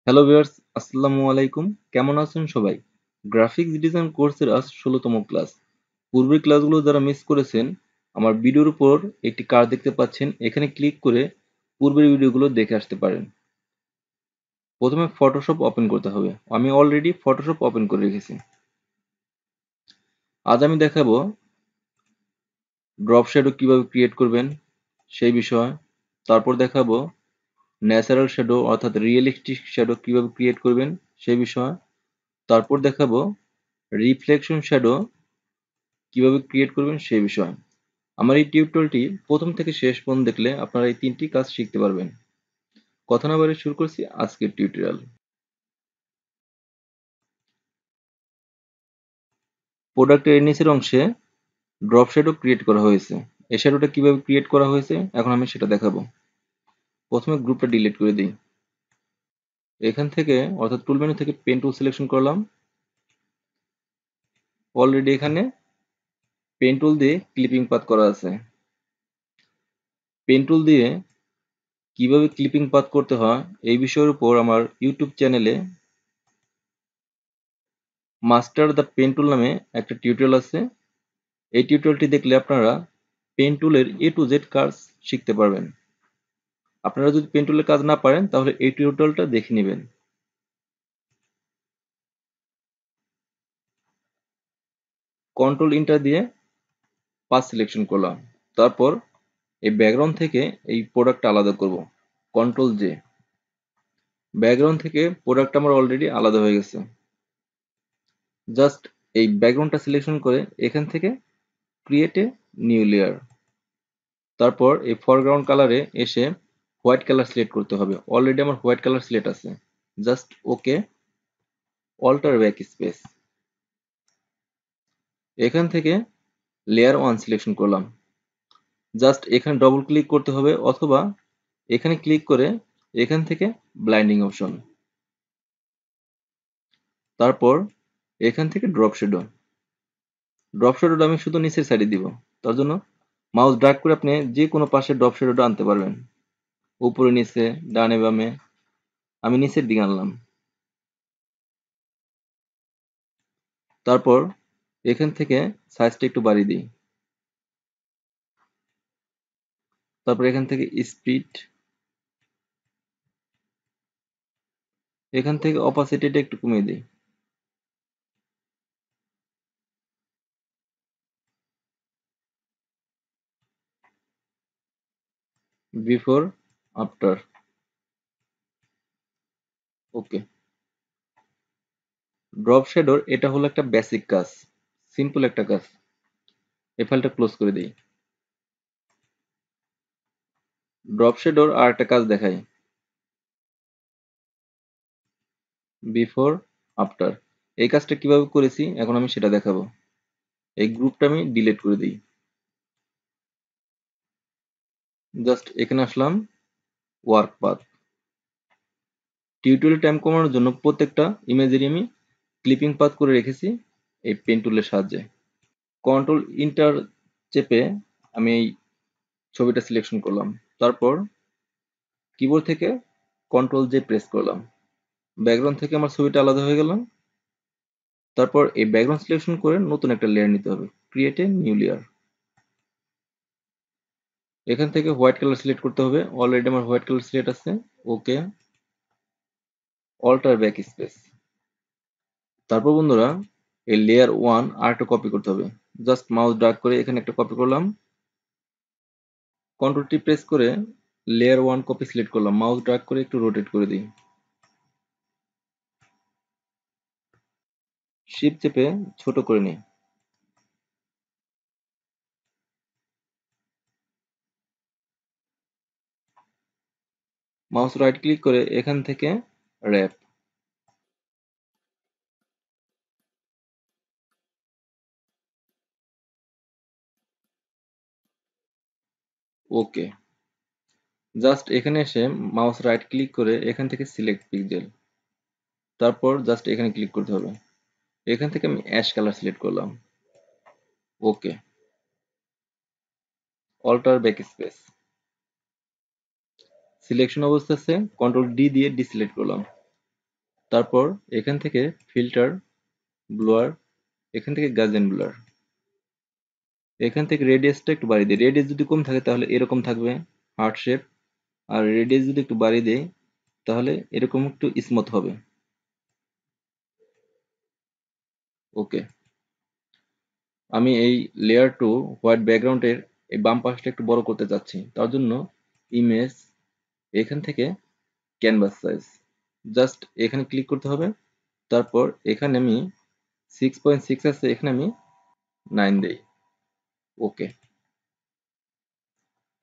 Hello viewers, আসসালামু আলাইকুম। কেমন আছেন সবাই? গ্রাফিক্স ডিজাইন কোর্সের আজ ১৬তম ক্লাস। পূর্বের ক্লাসগুলো যারা মিস করেছেন, আমার ভিডিওর উপর একটি কার্ড দেখতে পাচ্ছেন। এখানে ক্লিক করে পূর্বের ভিডিওগুলো দেখে আসতে পারেন। প্রথমে ফটোশপ ওপেন করতে হবে। আমি অলরেডি ফটোশপ ওপেন করে রেখেছি। আজ আমি দেখাবো ড্রপ শ্যাডো কিভাবে ক্রিয়েট করবেন সেই বিষয়। তারপর দেখাবো ন্যাচারাল শ্যাডো অর্থাৎ রিয়েলিস্টিক শ্যাডো কিভাবে ক্রিয়েট করবেন সেই বিষয়। তারপর দেখাবো রিফ্লেকশন শ্যাডো কিভাবে ক্রিয়েট করবেন সেই বিষয়ে। আমার এই টিউটোরিয়ালটি প্রথম থেকে শেষ পর্যন্ত দেখলে আপনারা এই তিনটি কাজ শিখতে পারবেন। কথা না বাড়িয়ে শুরু করছি আজকের টিউটোরিয়াল। প্রোডাক্টের নিচের অংশে ড্রপ শ্যাডো ক্রিয়েট করা হয়েছে। এই শ্যাডোটা কিভাবে ক্রিয়েট করা হয়েছে এখন আমি সেটা দেখাবো। প্রথমে গ্রুপটা ডিলিট করে দিই। এখান থেকে অর্থাৎ টুল মেনু থেকে পেন টুল সিলেকশন করলাম। অলরেডি এখানে পেন টুল দিয়ে ক্লিপিং পাথ করা আছে। পেন টুল দিয়ে কিভাবে ক্লিপিং পাথ করতে হয় এই বিষয়ের উপর আমার ইউটিউব চ্যানেলে মাস্টার দ্য পেন টুল নামে একটা টিউটোরিয়াল আছে। এই টিউটোরিয়ালটি দেখলে আপনারা পেন টুলের এ টু জেড কাজ শিখতে পারবেন। আপনারা যদি পেন টুলের কাজ না পারেন তাহলে এই টিউটোরিয়ালটা দেখে নেবেন। কন্ট্রোল ইন্টার দিয়ে পাথ সিলেকশন করলাম। তারপর এই ব্যাকগ্রাউন্ড থেকে এই প্রোডাক্টটা আলাদা করব। Control J. ব্যাকগ্রাউন্ড থেকে প্রোডাক্ট আমার অলরেডি আলাদা হয়ে গেছে। জাস্ট এই ব্যাকগ্রাউন্ডটা সিলেকশন করে এখান থেকে ক্রিয়েট এ নিউ লেয়ার। তারপর এই ফরগ্রাউন্ড কালারে এসে হোয়াইট কালার সিলেক্ট করতে হবে। অলরেডি আমার হোয়াইট কালার সিলেক্ট আছে। Just okay, alter backspace. এখান থেকে লেয়ার 1 সিলেকশন করলাম। জাস্ট এখানে ডবল ক্লিক করতে হবে অথবা এখানে ক্লিক করে এখান থেকে ব্লাইন্ডিং অপশন। তারপর এখান থেকে ড্রপ শ্যাডো। ড্রপ শ্যাডোটা আমি শুধু নিচের সাইডে দিব। তার জন্য মাউস ড্র্যাগ করে আপনি যে কোনো পাশে ড্রপ শ্যাডোটা আনতে পারবেন। উপরে নিচে, ডানে বামে। আমি নিচের দিকে আনলাম। তারপর এখান থেকে সাইজটা একটু বাড়িয়ে দিই। তারপর এখান থেকে স্পিড, এখান থেকে অপাসিটিটা একটু কমিয়ে দিই। Before after. ওকে। ড্রপ শ্যাডোর এটা হলো একটা বেসিক কাজ, সিম্পল একটা কাজ। এই ফাইলটা ক্লোজ করে দিই। ড্রপ শ্যাডোর আর একটা কাজ দেখাই, বিফোর আফটার। এই কাজটা কিভাবে করেছি এখন আমি সেটা দেখাবো। এই গ্রুপটা আমি ডিলিট করে দিই। জাস্ট এখানে আসলাম, ওয়ার্ক পাথ। টিউটোরিয়াল টাইম কমানোর জন্য প্রত্যেকটা ইমেজেরই আমি ক্লিপিং পাথ করে রেখেছি এই পেন টুলের সাহায্যে। কন্ট্রোল ইন্টার চেপে আমি এই ছবিটা সিলেকশন করলাম। তারপর কিবোর্ড থেকে কন্ট্রোল জে প্রেস করলাম। ব্যাকগ্রাউন্ড থেকে আমার ছবিটা আলাদা হয়ে গেল। তারপর এই ব্যাকগ্রাউন্ড সিলেকশন করে নতুন একটা লেয়ার নিতে হবে। Create a new layer. এখান থেকে হোয়াইট কালার সিলেক্ট করতে হবে। অলরেডি আমার হোয়াইট কালার সিলেক্ট আছে। ওকে, অল্টার ব্যাক স্পেস। তারপর বন্ধুরা এই লেয়ার 1 আর একটা কপি করতে হবে। জাস্ট মাউস ড্র্যাগ করে এখানে একটা কপি করলাম। কন্ট্রোল টি প্রেস করে লেয়ার 1 কপি সিলেক্ট করলাম। মাউস ড্র্যাগ করে একটু রোটেট করে দিই। শিফট চেপে ছোট করে নিই। মাউস রাইট ক্লিক করে এখান থেকে র‍্যাপ। ওকে। জাস্ট এখানে এসে মাউস রাইট ক্লিক করে এখান থেকে সিলেক্ট পিক্সেল। তারপর জাস্ট এখানে ক্লিক করতে হবে। এখান থেকে আমি অ্যাশ কালার সিলেক্ট করলাম। Okay, alter back space. Selection অবস্থা আছে, কন্ট্রোল ডি দিয়ে ডিসিলেক্ট করলাম। তারপর এখান থেকে ফিল্টার, ব্লোয়ার, এখান থেকে গাজেন ব্লার, এখান থেকে রেডিয়াসটা একটু বাড়িয়ে দিই। রেডিয়াস যদি কম থাকে তাহলে এরকম থাকবে হার্ট শেপ, আর রেডিয়াস যদি একটু বাড়িয়ে দেই তাহলে এরকম একটু স্মুথ হবে। ওকে, আমি এই লেয়ার টু হোয়াইট ব্যাকগ্রাউন্ডের এই বাম পাশটা একটু বড় করতে চাচ্ছি। তার জন্য ইমেজ, এখান থেকে ক্যানভাস সাইজ, জাস্ট এখানে ক্লিক করতে হবে। তারপর এখানে আমি 6.6 আছে, এখানে আমি 9 দেই। ওকে,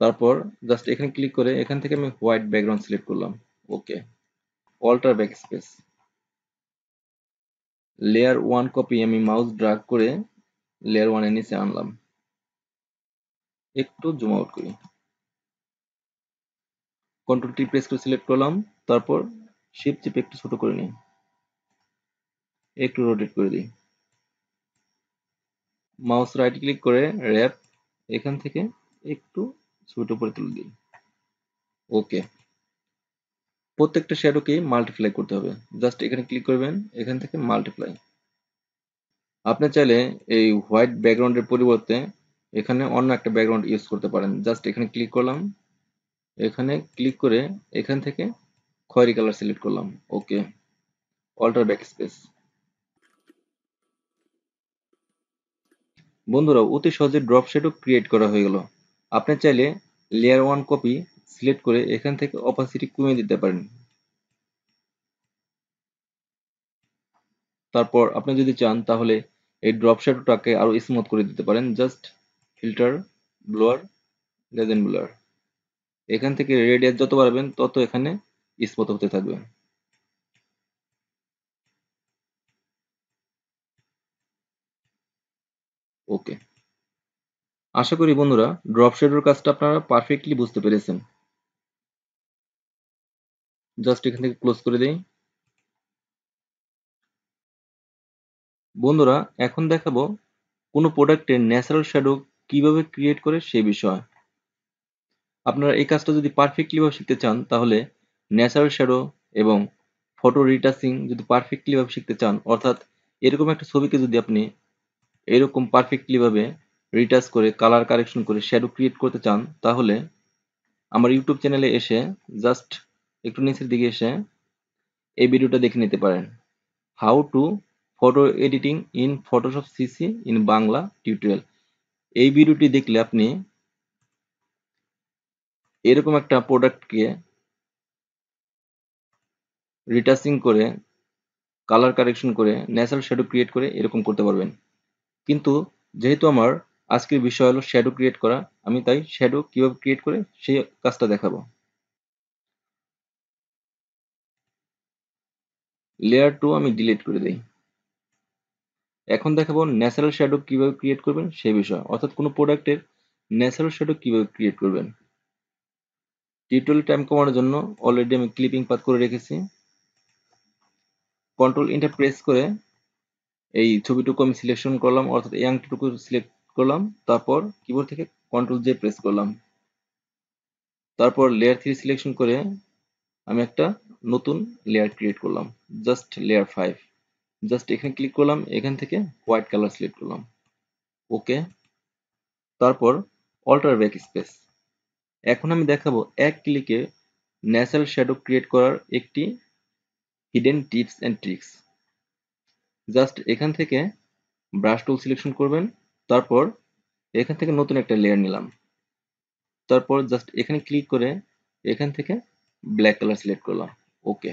তারপর জাস্ট এখানে ক্লিক করে এখান থেকে আমি হোয়াইট ব্যাকগ্রাউন্ড সিলেক্ট করলাম। Okay, alter backspace, layer 1 copy আমি মাউস ড্রাগ করে লেয়ার 1 এর নিচে আনলাম। একটু জুম আউট করি, কন্ট্রোল টি প্রেস করে সিলেক্ট করলাম। তারপর শিফট চেপে একটু ছোট করে নিই, একটু রোটেট করে দিই। মাউস রাইট ক্লিক করে র্যাপ, এখান থেকে একটু ছোট করে তুলে দিই। ওকে, প্রত্যেকটা শ্যাডোকে মাল্টিপ্লাই করতে হবে। জাস্ট এখানে ক্লিক করবেন, এখান থেকে মাল্টিপ্লাই। আপনি চাইলে এই হোয়াইট ব্যাকগ্রাউন্ডের পরিবর্তে এখানে অন্য একটা ব্যাকগ্রাউন্ড ইউজ করতে পারেন। জাস্ট এখানে ক্লিক করলাম, এখানে ক্লিক করে এখান থেকে খয়েরি কালার সিলেক্ট করলাম। Okay, alter back space. বন্ধুরা, অতি সহজে ড্রপ শ্যাডো ক্রিয়েট করা হয়ে গেল। আপনি চাইলে লেয়ার 1 কপি সিলেক্ট করে এখান থেকে অপাসিটি কমিয়ে দিতে পারেন। তারপর আপনি যদি চান তাহলে এই ড্রপ শ্যাডোটাকে আরো স্মুথ করে দিতে পারেন। Just filter, blower, legend blur, এখান থেকে রেডিয়াস যত বাড়াবেন তত এখানে স্মুথ হতে থাকবে। ওকে, আশা করি বন্ধুরা ড্রপ শ্যাডোর কাজটা আপনারা পারফেক্টলি বুঝতে পেরেছেন। জাস্ট এখান থেকে ক্লোজ করে দেই। বন্ধুরা, এখন দেখাবো কোনো প্রোডাক্টের ন্যাচারাল শ্যাডো কিভাবে ক্রিয়েট করে সেই বিষয়। আপনারা এই কাজটা যদি পারফেক্টলি ভাবে শিখতে চান তাহলে ন্যাচারাল শ্যাডো এবং ফটো রিটাচিং যদি পারফেক্টলি ভাবে শিখতে চান, অর্থাৎ এরকম একটা ছবিকে যদি আপনি এরকম পারফেক্টলি ভাবে রিটাচ করে কালার কারেকশন করে শ্যাডো ক্রিয়েট করতে চান, তাহলে আমার ইউটিউব চ্যানেলে এসে জাস্ট একটু নিচের দিকে এসে এই ভিডিওটা দেখে নিতে পারেন। How to photo editing in Photoshop CC in Bangla tutorial. এই ভিডিওটি দেখলে আপনি এরকম একটা প্রোডাক্টকে রিটাচিং করে কালার কারেকশন করে ন্যাচারাল শ্যাডো ক্রিয়েট করে এরকম করতে পারবেন। কিন্তু যেহেতু আমার আজকের বিষয় হলো শ্যাডো ক্রিয়েট করা, আমি তাই শ্যাডো কিভাবে ক্রিয়েট করে সেই কাজটা দেখাবো। লেয়ার 2 আমি ডিলিট করে দেই। এখন দেখাবো ন্যাচারাল শ্যাডো কিভাবে ক্রিয়েট করবেন সেই বিষয়, অর্থাৎ কোনো প্রোডাক্টের ন্যাচারাল শ্যাডো কিভাবে ক্রিয়েট করবেন। টিউটোরিয়াল টাইম কমানোর জন্য অলরেডি আমি ক্লিপিং পাথ করে রেখেছি। কন্ট্রোল এন্টার প্রেস করে এই ছবিটুকু আমি সিলেকশন করলাম, অর্থাৎ এই আংটিটুকু সিলেক্ট করলাম। তারপর কিবোর্ড থেকে কন্ট্রোল জে প্রেস করলাম। তারপর লেয়ার 3 সিলেকশন করে আমি একটা নতুন লেয়ার ক্রিয়েট করলাম, জাস্ট লেয়ার 5। জাস্ট এখানে ক্লিক করলাম, এখান থেকে হোয়াইট কালার সিলেক্ট করলাম। ওকে, তারপর অল্টার ব্যাক স্পেস। এখন আমি দেখাবো এক ক্লিকে ন্যাচারাল শ্যাডো ক্রিয়েট করার একটি hidden tips and tricks. Just এখান থেকে ব্রাশ টুল সিলেকশন করবেন। তারপর এখান থেকে নতুন একটা লেয়ার নিলাম। তারপর জাস্ট এখানে ক্লিক করে এখান থেকে ব্ল্যাক কালার সিলেক্ট করলাম। ওকে,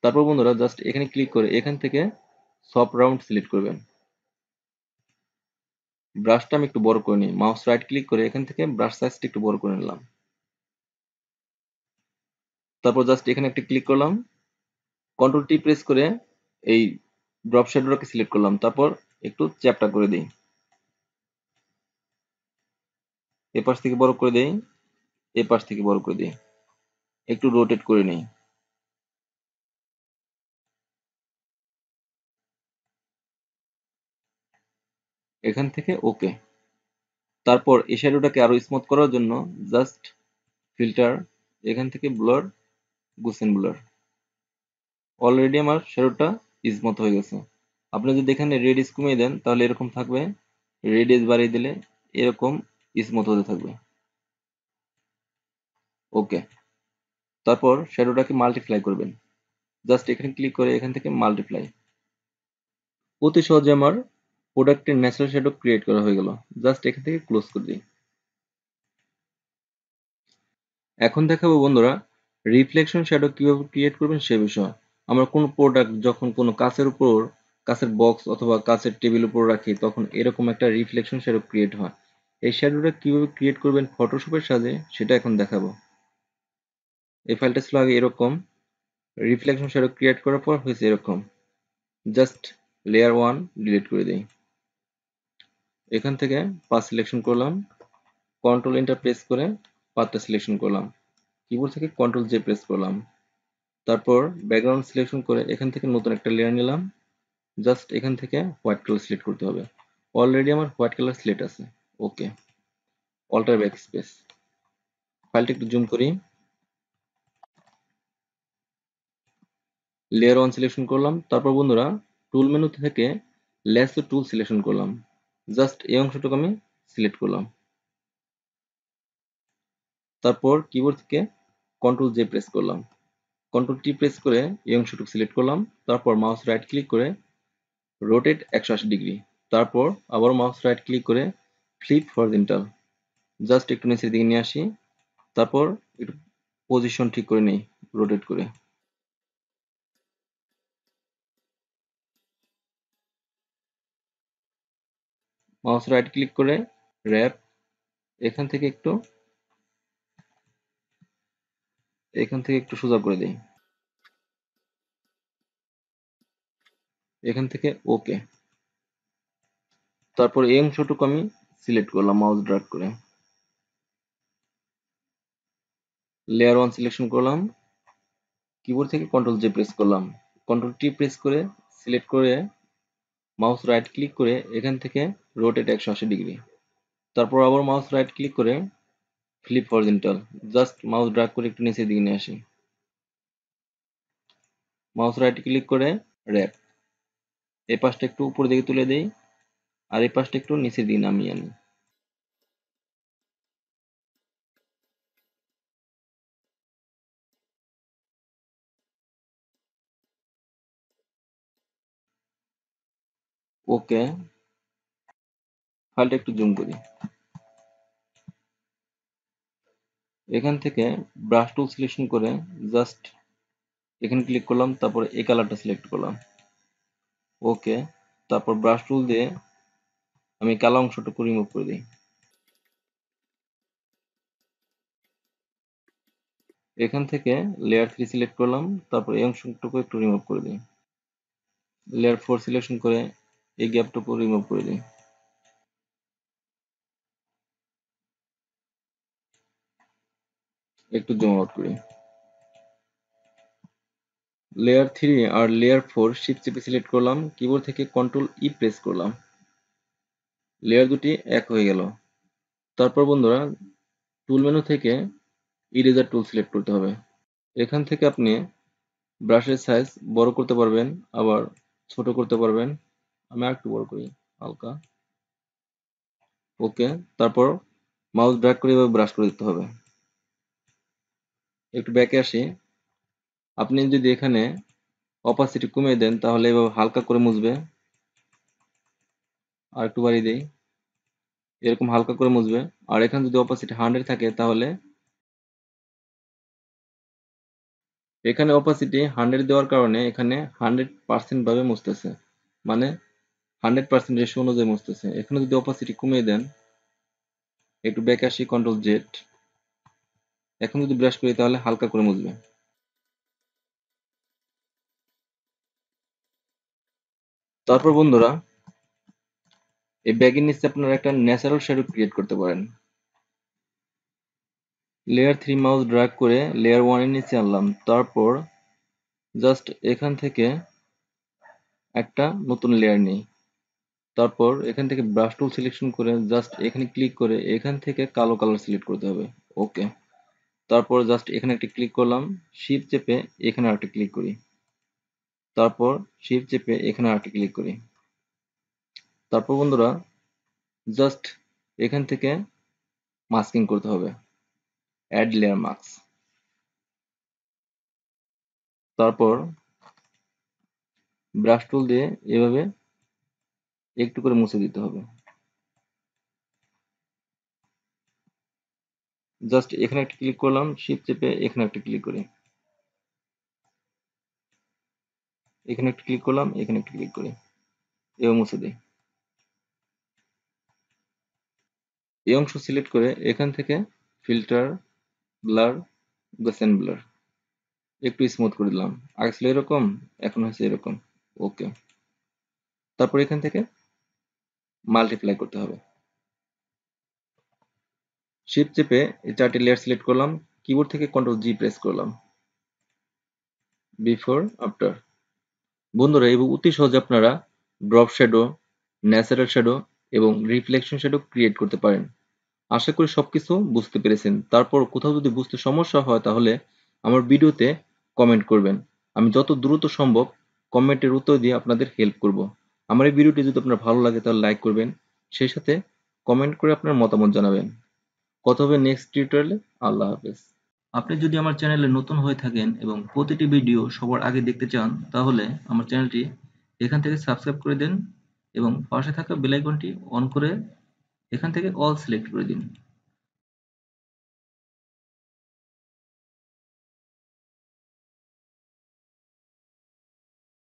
তারপর বন্ধুরা জাস্ট এখানে ক্লিক করে এখান থেকে সফট রাউন্ড সিলেক্ট করবেন। ব্রাশটা আমি একটু বড় করে নিই, মাউস রাইট ক্লিক করে এখান থেকে ব্রাশ সাইজটা একটু বড় করে নিলাম। তারপর জাস্ট এখানে একটা ক্লিক করলাম, কন্ট্রোল টি প্রেস করে এই ড্রপ শ্যাডোটাকে সিলেক্ট করলাম। তারপর একটু চ্যাপ্টা করে দিই, এপাশ থেকে বড় করে দেই, এপাশ থেকে বড় করে দিই, একটু রোটেট করে নিই। এখান থেকে ওকে। তারপর এই শ্যাডোটাকে আরো স্মুথ করার জন্য জাস্ট ফিল্টার, এখান থেকে ব্লার, গুসেন ব্লার, অলরেডি আমার শ্যাডোটা স্মুথ হয়ে গেছে। আপনি যদি এখানে রেডিয়াস কমিয়ে দেন তাহলে এরকম থাকবে, রেডিয়াস বাড়িয়ে দিলে এরকম স্মুথ হতে থাকবে। ওকে, তারপর শ্যাডোটাকে মাল্টিপ্লাই করবেন, জাস্ট এখানে ক্লিক করে এখান থেকে মাল্টিপ্লাই। অতি সহজে আমার প্রোডাক্টের ন্যাচারাল শ্যাডো ক্রিয়েট করা হয়ে গেল। জাস্ট এখান থেকে ক্লোজ করে দিই। এখন দেখাবো বন্ধুরা রিফ্লেকশন শ্যাডো কিভাবে ক্রিয়েট করবেন সে বিষয়ে। আমরা কোনো প্রোডাক্ট যখন কোনো কাচের উপর, কাচের বক্স অথবা কাচের টেবিল উপর রাখি তখন এরকম একটা রিফ্লেকশন শ্যাডো ক্রিয়েট হয়। এই শ্যাডোটা কিভাবে ক্রিয়েট করবেন ফটোশপের সাহায্যে সেটা এখন দেখাবো। এই ফাইলটা ছিল আগে এরকম, রিফ্লেকশন শ্যাডো ক্রিয়েট করার পর হয়েছে এরকম। জাস্ট লেয়ার 1 ডিলিট করে দিই। এখান থেকে পাথ সিলেকশন করলাম, কন্ট্রোল এন্টার প্রেস করে পাথটা সিলেকশন করলাম, কিবোর্ড থেকে কন্ট্রোল জে প্রেস করলাম। তারপর ব্যাকগ্রাউন্ড সিলেকশন করে এখান থেকে নতুন একটা লেয়ার নিলাম, জাস্ট এখান থেকে হোয়াইট কালার সিলেক্ট করতে হবে। অলরেডি আমার হোয়াইট কালার সিলেক্ট আছে। ওকে, অল্টার ব্যাক স্পেস, ফাইলটা একটু জুম করি। লেয়ার 1 সিলেকশন করলাম, তারপর বন্ধুরা টুল মেনু থেকে ল্যাসো টুল সিলেকশন করলাম, জাস্ট এই অংশটুকু আমি সিলেক্ট করলাম। তারপর কিবোর্ড থেকে কন্ট্রোল জে প্রেস করলাম, কন্ট্রোল টি প্রেস করে এই অংশটুকু সিলেক্ট করলাম। তারপর মাউস রাইট ক্লিক করে রোটেট 180 ডিগ্রি, তারপর আবার মাউস রাইট ক্লিক করে ফ্লিপ হরিজন্টাল, জাস্ট একটু নিচের দিকে নিয়ে আসি। তারপর একটু পজিশন ঠিক করে নেই রোটেট করে। মাউস রাইট ক্লিক করে র্যাপ, এখান থেকে একটু সোজা করে দেই, এখান থেকে ওকে। তারপর এই অংশটুকু আমি সিলেক্ট করলাম মাউস ড্র্যাগ করে, লেয়ার 1 সিলেকশন করলাম, কিবোর্ড থেকে কন্ট্রোল জে প্রেস করলাম, কন্ট্রোল টি প্রেস করে সিলেক্ট করে মাউস রাইট ক্লিক করে এখান থেকে রোটেট 180 ডিগ্রি। তারপর আবার মাউস রাইট ক্লিক করে flip horizontal, just mouse drag করে একটু নিচের দিকে নিয়ে আসি। মাউস রাইট ক্লিক করে র্যাপ, এই পাশটা একটু উপরের দিকে তুলে দেই আর এই পাশটা একটু নিচের দিকে নামিয়ে আনি। ওকে, ফাইলটা একটু জুম করি। এখান থেকে ব্রাশ টুল সিলেকশন করে জাস্ট এখানে ক্লিক করলাম, তারপর এই কালারটা সিলেক্ট করলাম। ওকে, তারপর ব্রাশ টুল দিয়ে আমি কালো অংশটুকু রিমুভ করে দিই। এখান থেকে লেয়ার 3 সিলেক্ট করলাম, তারপর এই অংশটুকু একটু রিমুভ করে দিই। লেয়ার 4 সিলেকশন করে এই গ্যাপটুকু রিমুভ করে দিই। একটু জুম আউট করি। লেয়ার 3 আর লেয়ার 4 শিফট চেপে সিলেক্ট করলাম, কিবোর্ড থেকে কন্ট্রোল ই প্রেস করলাম, লেয়ার দুটি এক হয়ে গেল। তারপর বন্ধুরা টুল মেনু থেকে ইরেজার টুল সিলেক্ট করতে হবে। এখান থেকে আপনি ব্রাশের সাইজ বড় করতে পারবেন, আবার ছোট করতে পারবেন। আমি আরেকটু বড় করি হালকা। ওকে, তারপর মাউস ড্র্যাগ করে এভাবে ব্রাশ করে দিতে হবে। একটু ব্যাকে আসি। আপনি যদি এখানে অপাসিটি কমিয়ে দেন তাহলে এভাবে হালকা করে মুছবে। আর একটু বাড়িয়ে দেই, এরকম হালকা করে মুছবে। আর এখানে যদি অপাসিটি 100 থাকে তাহলে এখানে অপাসিটি 100 দেওয়ার কারণে এখানে 100% ভাবে মুছতেছে, মানে 100% রেশিও অনুযায়ী মুছতেছে। এখানে যদি অপাসিটি কমিয়ে দেন, একটু ব্যাকে আসি, কন্ট্রোল জেড, এখন যদি ব্রাশ করি তাহলে হালকা করে মুছবে। তারপর বন্ধুরা এই ব্যাগের নিচে আপনারা একটা ন্যাচারাল শ্যাডো ক্রিয়েট করতে পারেন। লেয়ার 3 মাউস ড্র্যাগ করে লেয়ার 1 এর নিচে আনলাম, তারপর জাস্ট এখান থেকে একটা নতুন লেয়ার নিই। তারপর এখান থেকে ব্রাশ টুল সিলেকশন করে জাস্ট এখানে ক্লিক করে এখান থেকে কালো কালার সিলেক্ট করতে হবে। ওকে, তারপর জাস্ট এখানে একটা ক্লিক করলাম, শিফট চেপে এখানে আরেকটা ক্লিক করি। তারপর শিফট চেপে এখানে আরেকটা ক্লিক করি। তারপর বন্ধুরা জাস্ট এখান থেকে মাস্কিং করতে হবে, অ্যাড লেয়ার মাস্ক। তারপর ব্রাশ টুল দিয়ে এভাবে একটু করে মুছে দিতে হবে। জাস্ট এখানে একটা ক্লিক করলাম, শিফট চেপে এখানে একটা ক্লিক করি, এখানে একটা ক্লিক করলাম, এখানে একটা ক্লিক করি, এভাবে মুছে দিই। এই অংশ সিলেক্ট করে এখান থেকে ফিল্টার, ব্লার, গসেন ব্লার একটু স্মুথ করে দিলাম। আগে ছিল এরকম, এখন হচ্ছে এরকম। ওকে। তারপর এখান থেকে মাল্টিপ্লাই করতে হবে। শিফট চেপে এই 4টি লেয়ার সিলেক্ট করলাম, কিবোর্ড থেকে কন্ট্রোল জি প্রেস করলাম। Before after. বন্ধুরা এই অতি সহজে আপনারা ড্রপ শ্যাডো, ন্যাচারাল শ্যাডো এবং রিফ্লেকশন শ্যাডো ক্রিয়েট করতে পারেন। আশা করি সবকিছু বুঝতে পেরেছেন। তারপর কোথাও যদি বুঝতে সমস্যা হয় তাহলে আমার ভিডিওতে কমেন্ট করবেন। আমি যত দ্রুত সম্ভব কমেন্টের উত্তর দিয়ে আপনাদের হেল্প করব। আমার এই ভিডিওটি যদি আপনার ভালো লাগে তাহলে লাইক করবেন। সেই সাথে কমেন্ট করে আপনার মতামত জানাবেন। কথা হবে নেক্সট টিউটোরিয়ালে। আল্লাহ হাফেজ। আপনি যদি আমার চ্যানেলে নতুন হয়ে থাকেন এবং প্রতিটি ভিডিও সবার আগে দেখতে চান তাহলে আমার চ্যানেলটি এখান থেকে সাবস্ক্রাইব করে দেন এবং পাশে থাকা বেল আইকনটি অন করে এখান থেকে অল সিলেক্ট করে দিন।